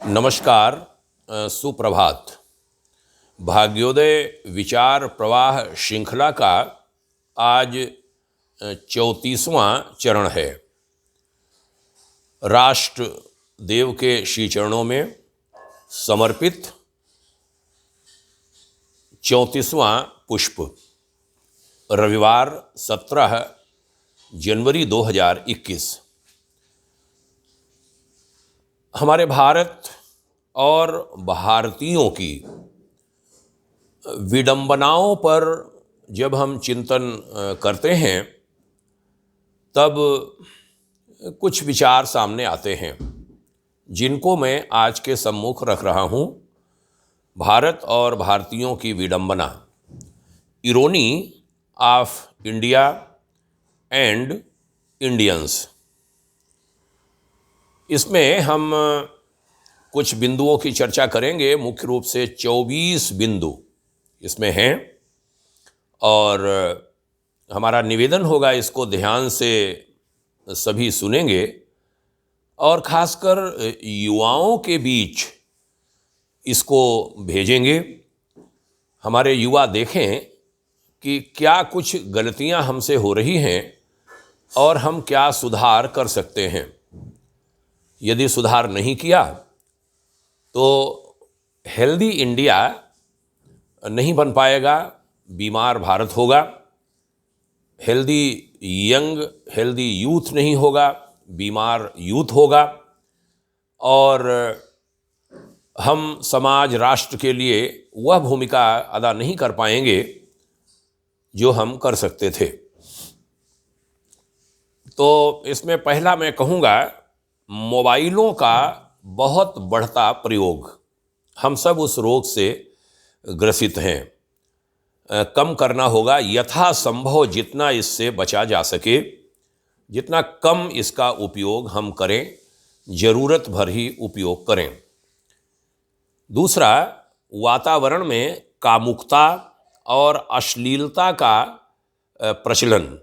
नमस्कार। सुप्रभात। भाग्योदय विचार प्रवाह श्रृंखला का आज 34वां चरण है। राष्ट्र देव के श्री चरणों में समर्पित 34वां पुष्प। रविवार 17 जनवरी 2021। हमारे भारत और भारतीयों की विडंबनाओं पर जब हम चिंतन करते हैं तब कुछ विचार सामने आते हैं जिनको मैं आज के सम्मुख रख रहा हूँ। भारत और भारतीयों की विडंबना, इरोनी ऑफ इंडिया एंड इंडियंस। इसमें हम कुछ बिंदुओं की चर्चा करेंगे। मुख्य रूप से 24 बिंदु इसमें हैं और हमारा निवेदन होगा इसको ध्यान से सभी सुनेंगे और खासकर युवाओं के बीच इसको भेजेंगे। हमारे युवा देखें कि क्या कुछ गलतियां हमसे हो रही हैं और हम क्या सुधार कर सकते हैं। यदि सुधार नहीं किया तो हेल्दी इंडिया नहीं बन पाएगा, बीमार भारत होगा। हेल्दी यूथ नहीं होगा, बीमार यूथ होगा। और हम समाज राष्ट्र के लिए वह भूमिका अदा नहीं कर पाएंगे जो हम कर सकते थे। तो इसमें पहला मैं कहूँगा, मोबाइलों का बहुत बढ़ता प्रयोग। हम सब उस रोग से ग्रसित हैं। कम करना होगा यथासंभव, जितना इससे बचा जा सके, जितना कम इसका उपयोग हम करें, ज़रूरत भर ही उपयोग करें। दूसरा, वातावरण में कामुकता और अश्लीलता का प्रचलन,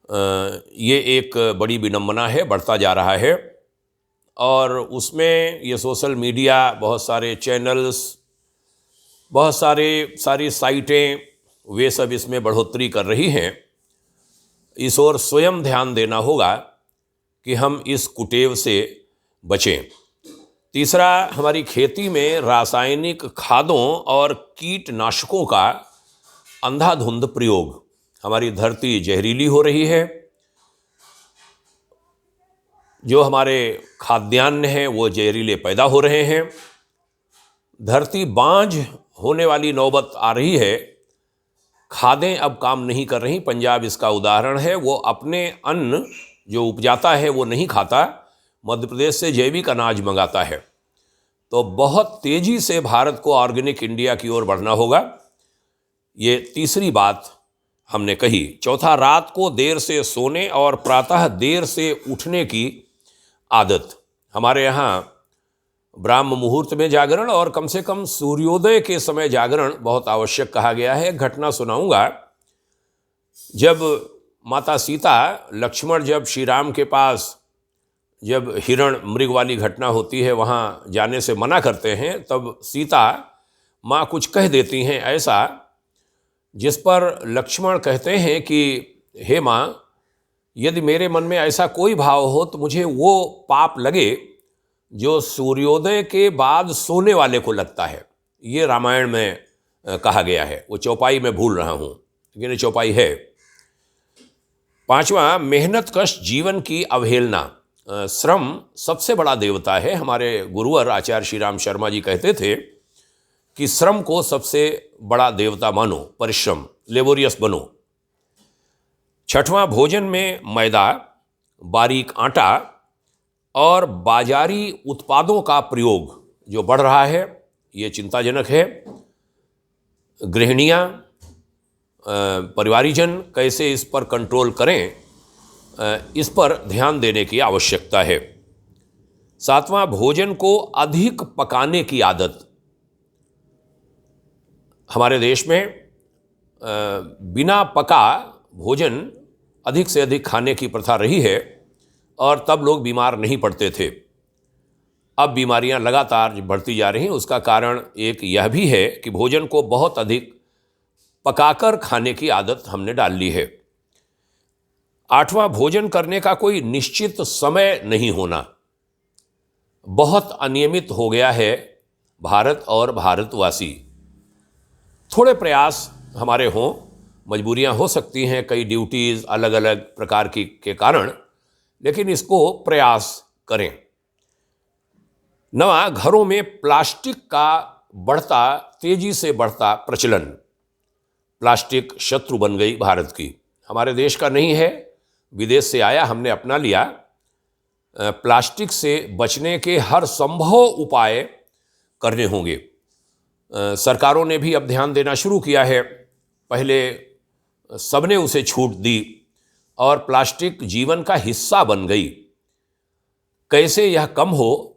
ये एक बड़ी विडंबना है, बढ़ता जा रहा है। और उसमें ये सोशल मीडिया, बहुत सारे चैनल्स, बहुत सारी साइटें, वे सब इसमें बढ़ोतरी कर रही हैं। इस ओर स्वयं ध्यान देना होगा कि हम इस कुटेव से बचें। तीसरा, हमारी खेती में रासायनिक खादों और कीटनाशकों का अंधाधुंध प्रयोग। हमारी धरती जहरीली हो रही है। जो हमारे खाद्यान्न हैं वो जहरीले पैदा हो रहे हैं। धरती बांझ होने वाली नौबत आ रही है। खादें अब काम नहीं कर रही। पंजाब इसका उदाहरण है। वो अपने अन्न जो उपजाता है वो नहीं खाता, मध्य प्रदेश से जैविक अनाज मंगाता है। तो बहुत तेज़ी से भारत को ऑर्गेनिक इंडिया की ओर बढ़ना होगा। ये तीसरी बात हमने कही। चौथा, रात को देर से सोने और प्रातः देर से उठने की आदत। हमारे यहाँ ब्राह्म मुहूर्त में जागरण और कम से कम सूर्योदय के समय जागरण बहुत आवश्यक कहा गया है। घटना सुनाऊंगा। जब माता सीता, लक्ष्मण जब श्री राम के पास, जब हिरण मृग वाली घटना होती है, वहाँ जाने से मना करते हैं, तब सीता माँ कुछ कह देती हैं ऐसा, जिस पर लक्ष्मण कहते हैं कि हे माँ, यदि मेरे मन में ऐसा कोई भाव हो तो मुझे वो पाप लगे जो सूर्योदय के बाद सोने वाले को लगता है। ये रामायण में कहा गया है। वो चौपाई में भूल रहा हूँ, लेकिन चौपाई है। पांचवा, मेहनत कश जीवन की अवहेलना। श्रम सबसे बड़ा देवता है। हमारे गुरुवर आचार्य श्री राम शर्मा जी कहते थे कि श्रम को सबसे बड़ा देवता मानो, परिश्रम, लेबोरियस बनो। छठवां, भोजन में मैदा, बारीक आटा और बाजारी उत्पादों का प्रयोग जो बढ़ रहा है, ये चिंताजनक है। गृहिणियाँ, परिवारीजन कैसे इस पर कंट्रोल करें, इस पर ध्यान देने की आवश्यकता है। सातवां, भोजन को अधिक पकाने की आदत। हमारे देश में बिना पका भोजन अधिक से अधिक खाने की प्रथा रही है और तब लोग बीमार नहीं पड़ते थे। अब बीमारियां लगातार बढ़ती जा रही हैं। उसका कारण एक यह भी है कि भोजन को बहुत अधिक पकाकर खाने की आदत हमने डाल ली है। 8वां, भोजन करने का कोई निश्चित समय नहीं होना। बहुत अनियमित हो गया है भारत और भारतवासी। थोड़े प्रयास हमारे हों, मजबूरियां हो सकती हैं, कई ड्यूटीज़ अलग अलग प्रकार की के कारण, लेकिन इसको प्रयास करें। 9वां, घरों में प्लास्टिक का तेजी से बढ़ता प्रचलन। प्लास्टिक शत्रु बन गई भारत की। हमारे देश का नहीं है, विदेश से आया, हमने अपना लिया। प्लास्टिक से बचने के हर संभव उपाय करने होंगे। सरकारों ने भी अब ध्यान देना शुरू किया है। पहले सबने उसे छूट दी और प्लास्टिक जीवन का हिस्सा बन गई। कैसे यह कम हो,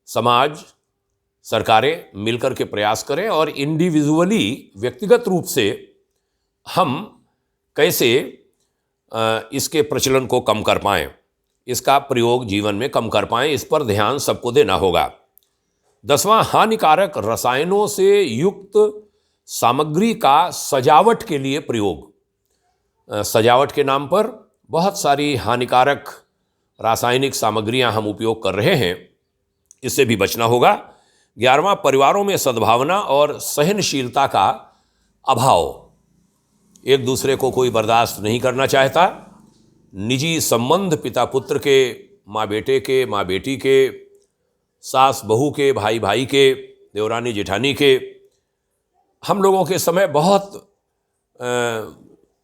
समाज, सरकारें मिलकर के प्रयास करें और इंडिविजुअली, व्यक्तिगत रूप से हम कैसे इसके प्रचलन को कम कर पाएं, इसका प्रयोग जीवन में कम कर पाएं, इस पर ध्यान सबको देना होगा। 10वां, हानिकारक रसायनों से युक्त सामग्री का सजावट के लिए प्रयोग। सजावट के नाम पर बहुत सारी हानिकारक रासायनिक सामग्रियां हम उपयोग कर रहे हैं, इससे भी बचना होगा। 11वां, परिवारों में सद्भावना और सहनशीलता का अभाव। एक दूसरे को कोई बर्दाश्त नहीं करना चाहता। निजी संबंध, पिता पुत्र के, माँ बेटे के, माँ बेटी के, सास बहू के, भाई भाई के, देवरानी जेठानी के, हम लोगों के समय बहुत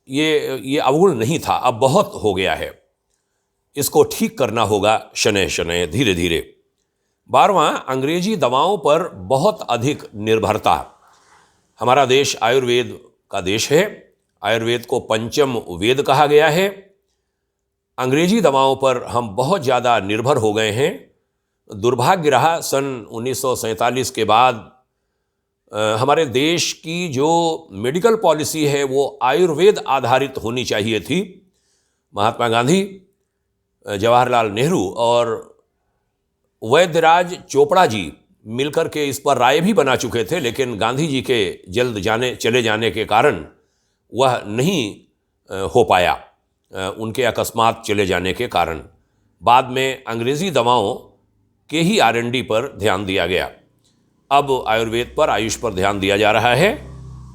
ये अवगुण नहीं था, अब बहुत हो गया है। इसको ठीक करना होगा शनैः शनैः, धीरे धीरे। 12वां, अंग्रेजी दवाओं पर बहुत अधिक निर्भरता। हमारा देश आयुर्वेद का देश है। आयुर्वेद को पंचम वेद कहा गया है। अंग्रेजी दवाओं पर हम बहुत ज़्यादा निर्भर हो गए हैं। दुर्भाग्य रहा, सन 1947 के बाद हमारे देश की जो मेडिकल पॉलिसी है वो आयुर्वेद आधारित होनी चाहिए थी। महात्मा गांधी, जवाहरलाल नेहरू और वैद्यराज चोपड़ा जी मिलकर के इस पर राय भी बना चुके थे, लेकिन गांधी जी के जल्द चले जाने के कारण वह नहीं हो पाया, उनके अकस्मात चले जाने के कारण। बाद में अंग्रेज़ी दवाओं के ही R&D पर ध्यान दिया गया। अब आयुर्वेद पर, आयुष पर ध्यान दिया जा रहा है।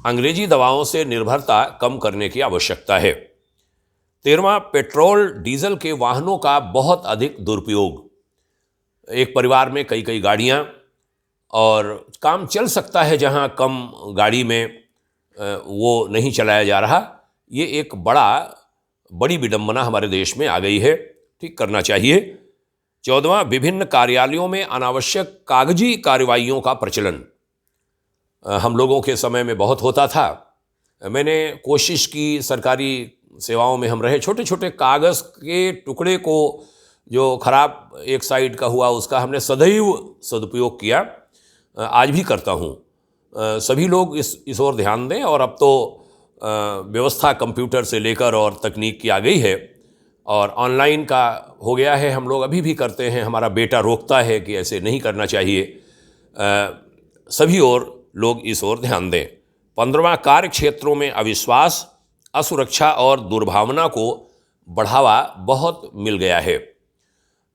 अंग्रेजी दवाओं से निर्भरता कम करने की आवश्यकता है। 13वां, पेट्रोल डीजल के वाहनों का बहुत अधिक दुरुपयोग। एक परिवार में कई कई गाड़ियां, और काम चल सकता है जहां कम गाड़ी में वो नहीं चलाया जा रहा। ये एक बड़ी विडंबना हमारे देश में आ गई है, ठीक करना चाहिए। 14वां, विभिन्न कार्यालयों में अनावश्यक कागजी कार्रवाइयों का प्रचलन। हम लोगों के समय में बहुत होता था। मैंने कोशिश की, सरकारी सेवाओं में हम रहे, छोटे छोटे कागज़ के टुकड़े को जो खराब एक साइड का हुआ उसका हमने सदैव सदुपयोग किया, आज भी करता हूँ। सभी लोग इस ओर ध्यान दें। और अब तो व्यवस्था कंप्यूटर से लेकर और तकनीक की आ गई है और ऑनलाइन का हो गया है। हम लोग अभी भी करते हैं, हमारा बेटा रोकता है कि ऐसे नहीं करना चाहिए। सभी ओर लोग इस ओर ध्यान दें। 15वां, कार्य क्षेत्रों में अविश्वास, असुरक्षा और दुर्भावना को बढ़ावा बहुत मिल गया है।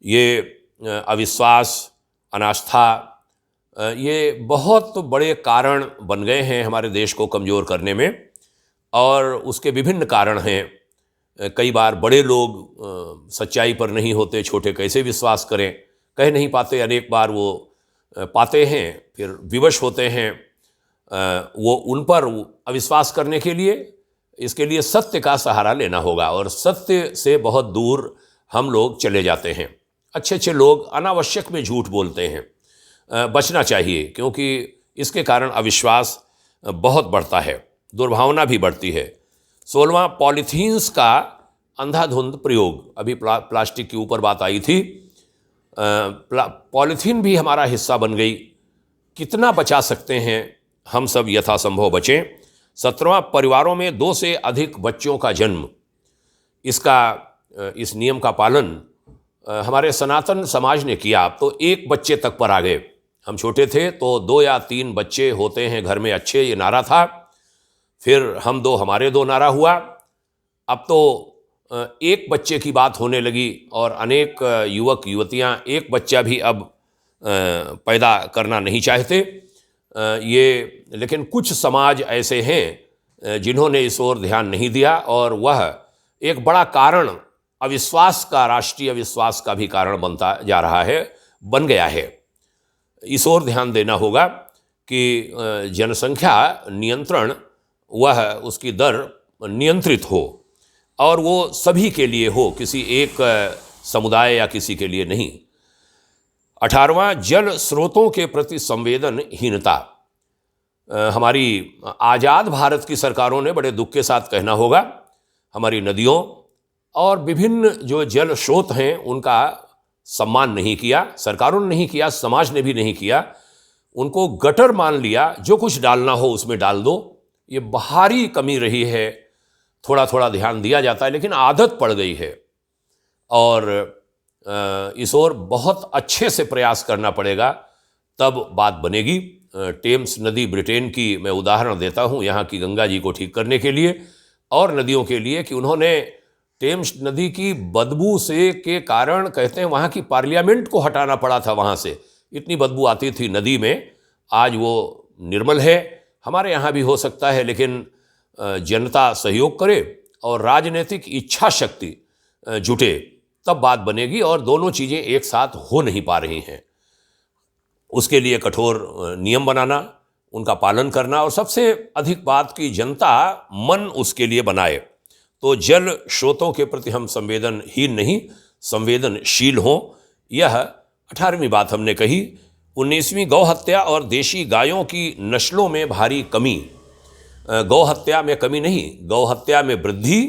ये अविश्वास, अनास्था, ये बहुत बड़े कारण बन गए हैं हमारे देश को कमज़ोर करने में, और उसके विभिन्न कारण हैं। कई बार बड़े लोग सच्चाई पर नहीं होते, छोटे कैसे विश्वास करें, कह नहीं पाते। अनेक बार वो पाते हैं, फिर विवश होते हैं। वो उन पर अविश्वास करने के लिए, इसके लिए सत्य का सहारा लेना होगा, और सत्य से बहुत दूर हम लोग चले जाते हैं। अच्छे अच्छे लोग अनावश्यक में झूठ बोलते हैं, बचना चाहिए, क्योंकि इसके कारण अविश्वास बहुत बढ़ता है, दुर्भावना भी बढ़ती है। 16वां, पॉलीथीन्स का अंधाधुंध प्रयोग। अभी प्लास्टिक के ऊपर बात आई थी, पॉलीथीन भी हमारा हिस्सा बन गई। कितना बचा सकते हैं हम सब, यथासंभव बचें। 17वां, परिवारों में 2 से अधिक बच्चों का जन्म। इस नियम का पालन हमारे सनातन समाज ने किया तो एक बच्चे तक पर आ गए। हम छोटे थे तो 2 या 3 बच्चे होते हैं घर में अच्छे, ये नारा था। फिर हम 2 हमारे 2 नारा हुआ। अब तो एक बच्चे की बात होने लगी और अनेक युवक युवतियां एक बच्चा भी अब पैदा करना नहीं चाहते। लेकिन कुछ समाज ऐसे हैं जिन्होंने इस ओर ध्यान नहीं दिया और वह एक बड़ा कारण अविश्वास का, राष्ट्रीय अविश्वास का भी कारण बन गया है। इस ओर ध्यान देना होगा कि जनसंख्या नियंत्रण, वह उसकी दर नियंत्रित हो और वो सभी के लिए हो, किसी एक समुदाय या किसी के लिए नहीं। 18वां, जल स्रोतों के प्रति संवेदनहीनता। हमारी आज़ाद भारत की सरकारों ने बड़े दुख के साथ कहना होगा, हमारी नदियों और विभिन्न जो जल स्रोत हैं उनका सम्मान नहीं किया। सरकारों ने नहीं किया, समाज ने भी नहीं किया। उनको गटर मान लिया, जो कुछ डालना हो उसमें डाल दो। ये बाहरी कमी रही है, थोड़ा थोड़ा ध्यान दिया जाता है लेकिन आदत पड़ गई है और इस ओर बहुत अच्छे से प्रयास करना पड़ेगा, तब बात बनेगी। टेम्स नदी ब्रिटेन की मैं उदाहरण देता हूँ यहाँ की गंगा जी को ठीक करने के लिए और नदियों के लिए, कि उन्होंने टेम्स नदी की बदबू से के कारण कहते हैं वहाँ की पार्लियामेंट को हटाना पड़ा था। वहाँ से इतनी बदबू आती थी नदी में, आज वो निर्मल है। हमारे यहाँ भी हो सकता है, लेकिन जनता सहयोग करे और राजनीतिक इच्छा शक्ति जुटे, तब बात बनेगी और दोनों चीज़ें एक साथ हो नहीं पा रही हैं। उसके लिए कठोर नियम बनाना, उनका पालन करना और सबसे अधिक बात की जनता मन उसके लिए बनाए। तो जल स्रोतों के प्रति हम संवेदनहीन नहीं, संवेदनशील हों। यह 18वीं बात हमने कही। 19वीं, गौ हत्या और देशी गायों की नस्लों में भारी कमी। गौ हत्या में कमी नहीं, गौ हत्या में वृद्धि।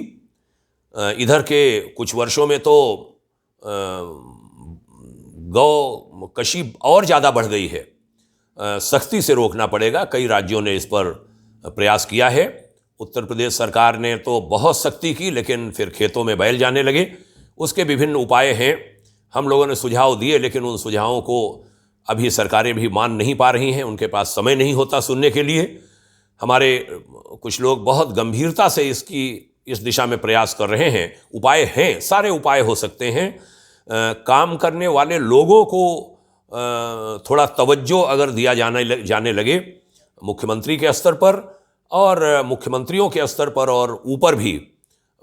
इधर के कुछ वर्षों में तो गौ कशी और ज़्यादा बढ़ गई है। सख्ती से रोकना पड़ेगा। कई राज्यों ने इस पर प्रयास किया है। उत्तर प्रदेश सरकार ने तो बहुत सख्ती की, लेकिन फिर खेतों में बैल जाने लगे। उसके विभिन्न उपाय हैं, हम लोगों ने सुझाव दिए, लेकिन उन सुझावों को अभी सरकारें भी मान नहीं पा रही हैं। उनके पास समय नहीं होता सुनने के लिए। हमारे कुछ लोग बहुत गंभीरता से इस दिशा में प्रयास कर रहे हैं। उपाय हैं, सारे उपाय हो सकते हैं। काम करने वाले लोगों को थोड़ा तवज्जो अगर दिया जाने लगे मुख्यमंत्री के स्तर पर और मुख्यमंत्रियों के स्तर पर और ऊपर भी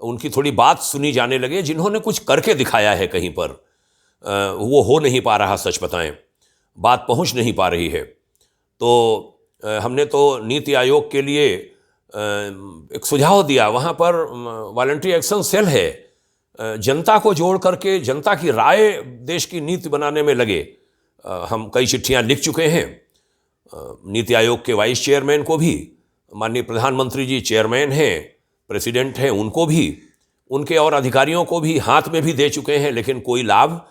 उनकी थोड़ी बात सुनी जाने लगे, जिन्होंने कुछ करके दिखाया है कहीं पर, वो हो नहीं पा रहा। सच बताएं, बात पहुंच नहीं पा रही है। तो हमने तो नीति आयोग के लिए एक सुझाव दिया। वहाँ पर वॉलंटरी एक्शन सेल है, जनता को जोड़ करके जनता की राय देश की नीति बनाने में लगे। हम कई चिट्ठियाँ लिख चुके हैं नीति आयोग के वाइस चेयरमैन को भी, माननीय प्रधानमंत्री जी चेयरमैन हैं, प्रेसिडेंट हैं, उनको भी, उनके और अधिकारियों को भी हाथ में भी दे चुके हैं, लेकिन कोई लाभ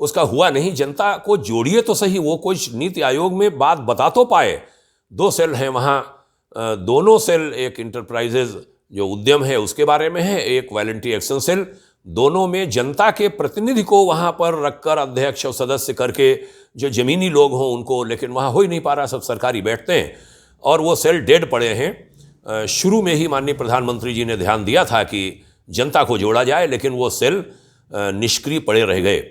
उसका हुआ नहीं। जनता को जोड़िए तो सही, वो कुछ नीति आयोग में बात बता तो पाए। 2 सेल हैं वहाँ, दोनों सेल, एक इंटरप्राइजेज जो उद्यम है उसके बारे में है, एक वॉलंटरी एक्शन सेल। दोनों में जनता के प्रतिनिधि को वहाँ पर रखकर अध्यक्ष और सदस्य करके, जो ज़मीनी लोग हों उनको, लेकिन वहाँ हो ही नहीं पा रहा, सब सरकारी बैठते हैं और वो सेल डेड पड़े हैं। शुरू में ही माननीय प्रधानमंत्री जी ने ध्यान दिया था कि जनता को जोड़ा जाए, लेकिन वो सेल निष्क्रिय पड़े रह गए।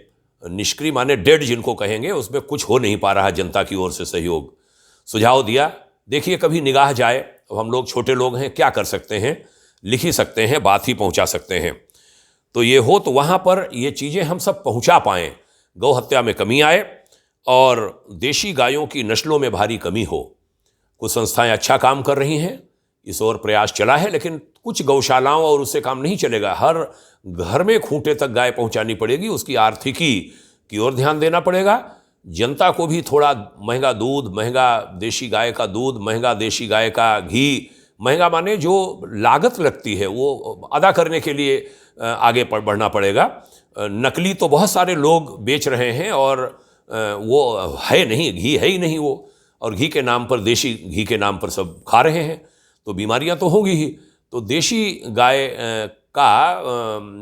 निष्क्रिय माने डेड जिनको कहेंगे, उसमें कुछ हो नहीं पा रहा जनता की ओर से सहयोग। सुझाव दिया, देखिए कभी निगाह जाए। अब हम लोग छोटे लोग हैं, क्या कर सकते हैं, लिख ही सकते हैं, बात ही पहुंचा सकते हैं। तो ये हो तो वहाँ पर ये चीज़ें हम सब पहुँचा पाएँ, गौ हत्या में कमी आए और देशी गायों की नस्लों में भारी कमी हो। कुछ संस्थाएं अच्छा काम कर रही हैं, इस ओर प्रयास चला है, लेकिन कुछ गौशालाओं और उससे काम नहीं चलेगा। हर घर में खूंटे तक गाय पहुंचानी पड़ेगी, उसकी आर्थिकी की ओर ध्यान देना पड़ेगा। जनता को भी थोड़ा महंगा दूध, महंगा देशी गाय का दूध, महंगा देशी गाय का घी, महंगा माने जो लागत लगती है वो अदा करने के लिए आगे बढ़ना पड़ेगा। नकली तो बहुत सारे लोग बेच रहे हैं और वो है नहीं, घी है ही नहीं वो, और घी के नाम पर, देशी घी के नाम पर सब खा रहे हैं, तो बीमारियां तो होंगी ही। तो देशी गाय का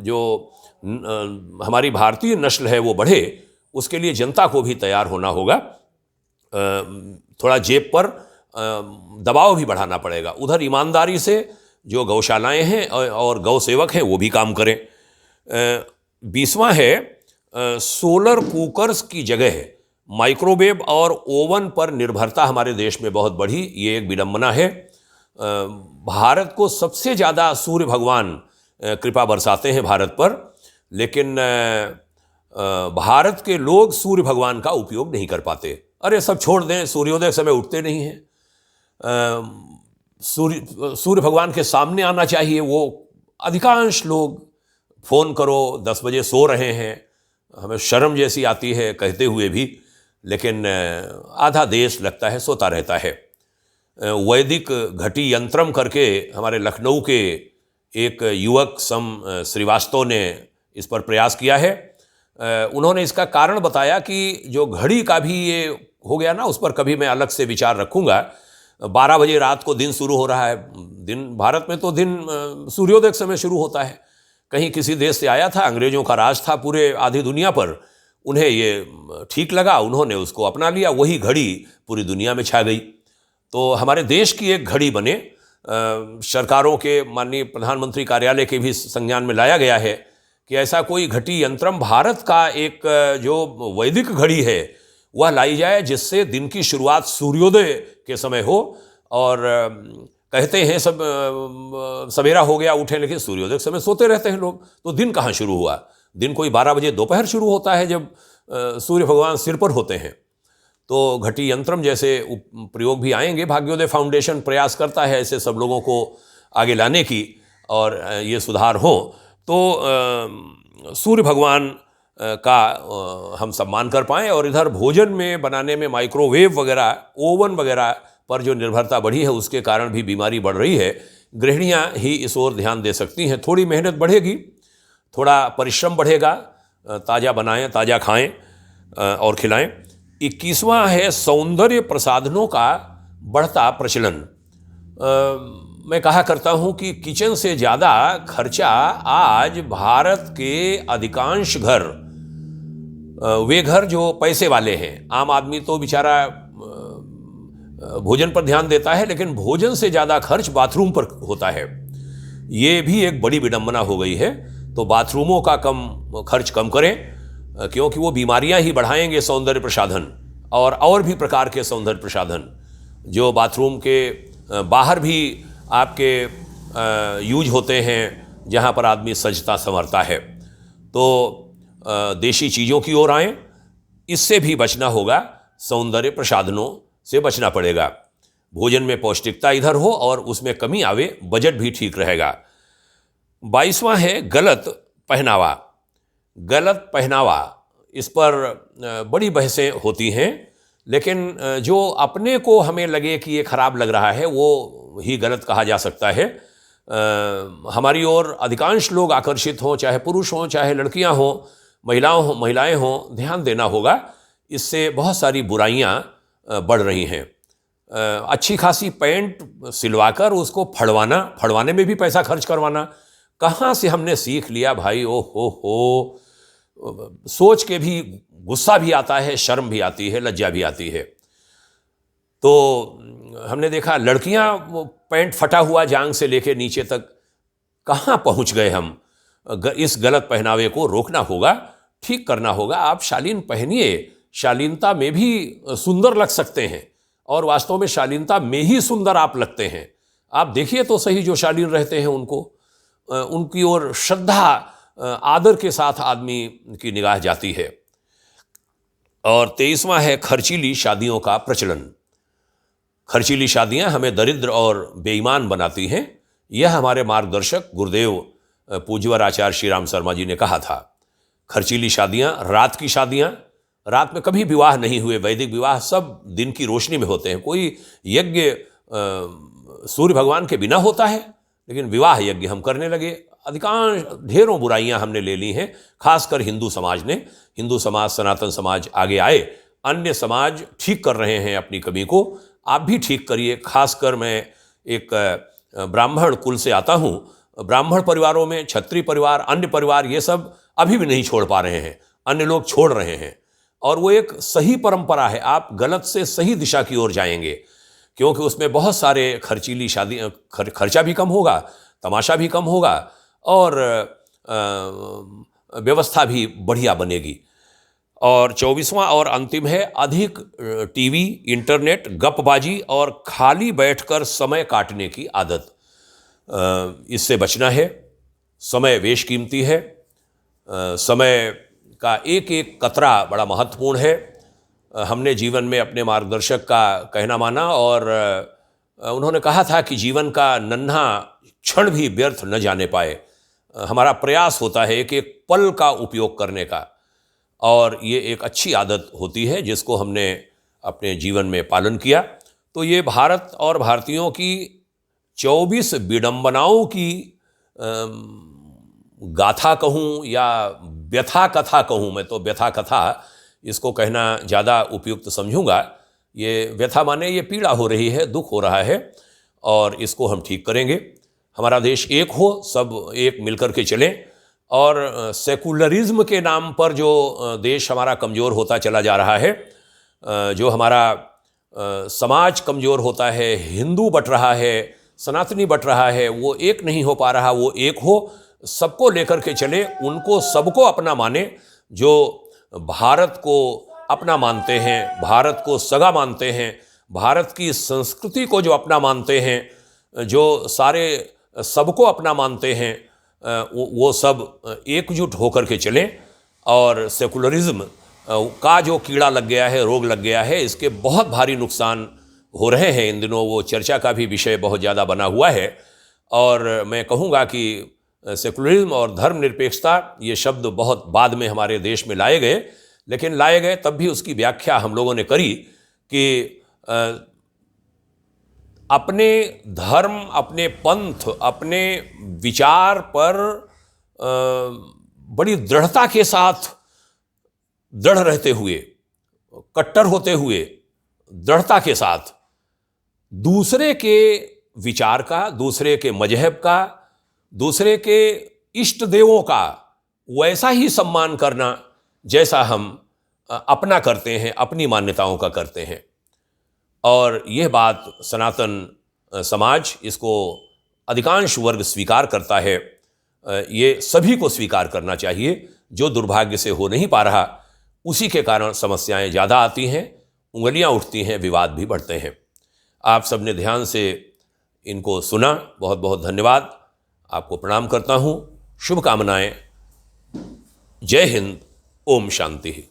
जो हमारी भारतीय नस्ल है वो बढ़े, उसके लिए जनता को भी तैयार होना होगा। थोड़ा जेब पर दबाव भी बढ़ाना पड़ेगा। उधर ईमानदारी से जो गौशालाएं हैं और गौ सेवक हैं वो भी काम करें। 20वां है सोलर कुकर्स की जगह माइक्रोवेव और ओवन पर निर्भरता हमारे देश में बहुत बढ़ी। ये एक विडंबना है। भारत को सबसे ज़्यादा सूर्य भगवान कृपा बरसाते हैं भारत पर, लेकिन भारत के लोग सूर्य भगवान का उपयोग नहीं कर पाते। अरे सब छोड़ दें, सूर्योदय समय उठते नहीं हैं। सूर्य भगवान के सामने आना चाहिए। वो अधिकांश लोग फ़ोन करो 10 बजे सो रहे हैं, हमें शर्म जैसी आती है कहते हुए भी, लेकिन आधा देश लगता है सोता रहता है। वैदिक घटी यंत्रम करके हमारे लखनऊ के एक युवक श्रीवास्तव ने इस पर प्रयास किया है। उन्होंने इसका कारण बताया कि जो घड़ी का भी ये हो गया ना, उस पर कभी मैं अलग से विचार रखूँगा। 12 बजे रात को दिन शुरू हो रहा है। दिन भारत में तो दिन सूर्योदय समय शुरू होता है। कहीं किसी देश से आया था, अंग्रेज़ों का राज था पूरे आधी दुनिया पर, उन्हें ये ठीक लगा, उन्होंने उसको अपना लिया, वही घड़ी पूरी दुनिया में छा गई। तो हमारे देश की एक घड़ी बने। सरकारों के माननीय प्रधानमंत्री कार्यालय के भी संज्ञान में लाया गया है कि ऐसा कोई घटी यंत्रम भारत का एक जो वैदिक घड़ी है वह लाई जाए, जिससे दिन की शुरुआत सूर्योदय के समय हो। और कहते हैं सब सवेरा हो गया उठे, लेकिन सूर्योदय के समय सोते रहते हैं लोग। तो दिन कहाँ शुरू हुआ? दिन कोई 12 बजे दोपहर शुरू होता है, जब सूर्य भगवान सिर पर होते हैं। तो घटी यंत्रम जैसे प्रयोग भी आएंगे। भाग्योदय फाउंडेशन प्रयास करता है ऐसे सब लोगों को आगे लाने की, और ये सुधार हो तो सूर्य भगवान का हम सम्मान कर पाएँ। और इधर भोजन में बनाने में माइक्रोवेव वगैरह, ओवन वगैरह पर जो निर्भरता बढ़ी है, उसके कारण भी बीमारी बढ़ रही है। गृहिणियाँ ही इस ओर ध्यान दे सकती हैं। थोड़ी मेहनत बढ़ेगी, थोड़ा परिश्रम बढ़ेगा, ताज़ा बनाएं, ताज़ा खाएं और खिलाएं। 21वां है सौंदर्य प्रसाधनों का बढ़ता प्रचलन। मैं कहा करता हूं कि किचन से ज़्यादा खर्चा आज भारत के अधिकांश घर, वे घर जो पैसे वाले हैं, आम आदमी तो बेचारा भोजन पर ध्यान देता है, लेकिन भोजन से ज़्यादा खर्च बाथरूम पर होता है। ये भी एक बड़ी विडंबना हो गई है। तो बाथरूमों का खर्च कम करें, क्योंकि वो बीमारियां ही बढ़ाएंगे सौंदर्य प्रसाधन और भी प्रकार के सौंदर्य प्रसाधन जो बाथरूम के बाहर भी आपके यूज होते हैं, जहां पर आदमी सजता संवरता है। तो देशी चीज़ों की ओर आएँ, इससे भी बचना होगा, सौंदर्य प्रसाधनों से बचना पड़ेगा। भोजन में पौष्टिकता इधर हो और उसमें कमी आवे, बजट भी ठीक रहेगा। 22वां है गलत पहनावा। गलत पहनावा, इस पर बड़ी बहसें होती हैं, लेकिन जो अपने को हमें लगे कि ये खराब लग रहा है वो ही गलत कहा जा सकता है। हमारी ओर अधिकांश लोग आकर्षित हों, चाहे पुरुष हों, चाहे लड़कियां हों, महिलाएं हों, ध्यान देना होगा। इससे बहुत सारी बुराइयां बढ़ रही हैं। अच्छी खासी पैंट सिलवाकर उसको फड़वाने में भी पैसा खर्च करवाना, कहाँ से हमने सीख लिया भाई? ओ हो, सोच के भी गुस्सा भी आता है, शर्म भी आती है, लज्जा भी आती है। तो हमने देखा लड़कियां पैंट फटा हुआ जांग से लेकर नीचे तक कहाँ पहुँच गए हम। इस गलत पहनावे को रोकना होगा, ठीक करना होगा। आप शालीन पहनिए, शालीनता में भी सुंदर लग सकते हैं, और वास्तव में शालीनता में ही सुंदर आप लगते हैं। आप देखिए तो सही, जो शालीन रहते हैं उनकी ओर श्रद्धा आदर के साथ आदमी की निगाह जाती है। और 23वां है खर्चीली शादियों का प्रचलन। खर्चीली शादियां हमें दरिद्र और बेईमान बनाती हैं, यह हमारे मार्गदर्शक गुरुदेव पूज्यवर आचार्य श्री राम शर्मा जी ने कहा था। खर्चीली शादियां, रात की शादियां, रात में कभी विवाह नहीं हुए। वैदिक विवाह सब दिन की रोशनी में होते हैं। कोई यज्ञ सूर्य भगवान के बिना होता है, लेकिन विवाह यज्ञ हम करने लगे। अधिकांश ढेरों बुराइयां हमने ले ली हैं, खासकर हिंदू समाज ने। हिंदू समाज, सनातन समाज आगे आए, अन्य समाज ठीक कर रहे हैं अपनी कमी को, आप भी ठीक करिए। खासकर मैं एक ब्राह्मण कुल से आता हूँ। ब्राह्मण परिवारों में क्षत्रिय परिवार, अन्य परिवार, ये सब अभी भी नहीं छोड़ पा रहे हैं, अन्य लोग छोड़ रहे हैं। और वो एक सही परंपरा है, आप गलत से सही दिशा की ओर जाएंगे, क्योंकि उसमें बहुत सारे खर्चीली शादी खर्चा भी कम होगा, तमाशा भी कम होगा और व्यवस्था भी बढ़िया बनेगी। और 24वां और अंतिम है, अधिक टीवी, इंटरनेट, गपबाजी और खाली बैठकर समय काटने की आदत। इससे बचना है। समय बेशकीमती है। समय का एक एक कतरा बड़ा महत्वपूर्ण है। हमने जीवन में अपने मार्गदर्शक का कहना माना और उन्होंने कहा था कि जीवन का नन्हा क्षण भी व्यर्थ न जाने पाए। हमारा प्रयास होता है एक एक पल का उपयोग करने का, और ये एक अच्छी आदत होती है जिसको हमने अपने जीवन में पालन किया। तो ये भारत और भारतीयों की 24 विडंबनाओं की गाथा कहूँ या व्यथा कथा कहूँ, मैं तो व्यथा कथा इसको कहना ज़्यादा उपयुक्त समझूंगा। ये व्यथा माने ये पीड़ा हो रही है, दुख हो रहा है, और इसको हम ठीक करेंगे। हमारा देश एक हो, सब एक मिलकर के चलें। और सेकुलरिज्म के नाम पर जो देश हमारा कमज़ोर होता चला जा रहा है, जो हमारा समाज कमज़ोर होता है, हिंदू बट रहा है, सनातनी बट रहा है, वो एक नहीं हो पा रहा, वो एक हो, सबको लेकर के चले, उनको सबको अपना माने। जो भारत को अपना मानते हैं, भारत को सगा मानते हैं, भारत की संस्कृति को जो अपना मानते हैं, जो सारे सबको अपना मानते हैं, वो सब एकजुट होकर के चलें। और सेकुलरिज्म का जो कीड़ा लग गया है, रोग लग गया है, इसके बहुत भारी नुकसान हो रहे हैं। इन दिनों वो चर्चा का भी विषय बहुत ज़्यादा बना हुआ है। और मैं कहूँगा कि सेकुलरिज्म और धर्मनिरपेक्षता ये शब्द बहुत बाद में हमारे देश में लाए गए, लेकिन लाए गए तब भी उसकी व्याख्या हम लोगों ने करी कि अपने धर्म, अपने पंथ, अपने विचार पर बड़ी दृढ़ता के साथ दृढ़ रहते हुए, कट्टर होते हुए, दृढ़ता के साथ दूसरे के विचार का, दूसरे के मजहब का, दूसरे के इष्ट देवों का वैसा ही सम्मान करना जैसा हम अपना करते हैं, अपनी मान्यताओं का करते हैं। और यह बात सनातन समाज, इसको अधिकांश वर्ग स्वीकार करता है। ये सभी को स्वीकार करना चाहिए। जो दुर्भाग्य से हो नहीं पा रहा, उसी के कारण समस्याएं ज़्यादा आती हैं, उंगलियां उठती हैं, विवाद भी बढ़ते हैं। आप सबने ध्यान से इनको सुना, बहुत बहुत धन्यवाद। आपको प्रणाम करता हूँ, शुभकामनाएं। जय हिंद, ओम शांति।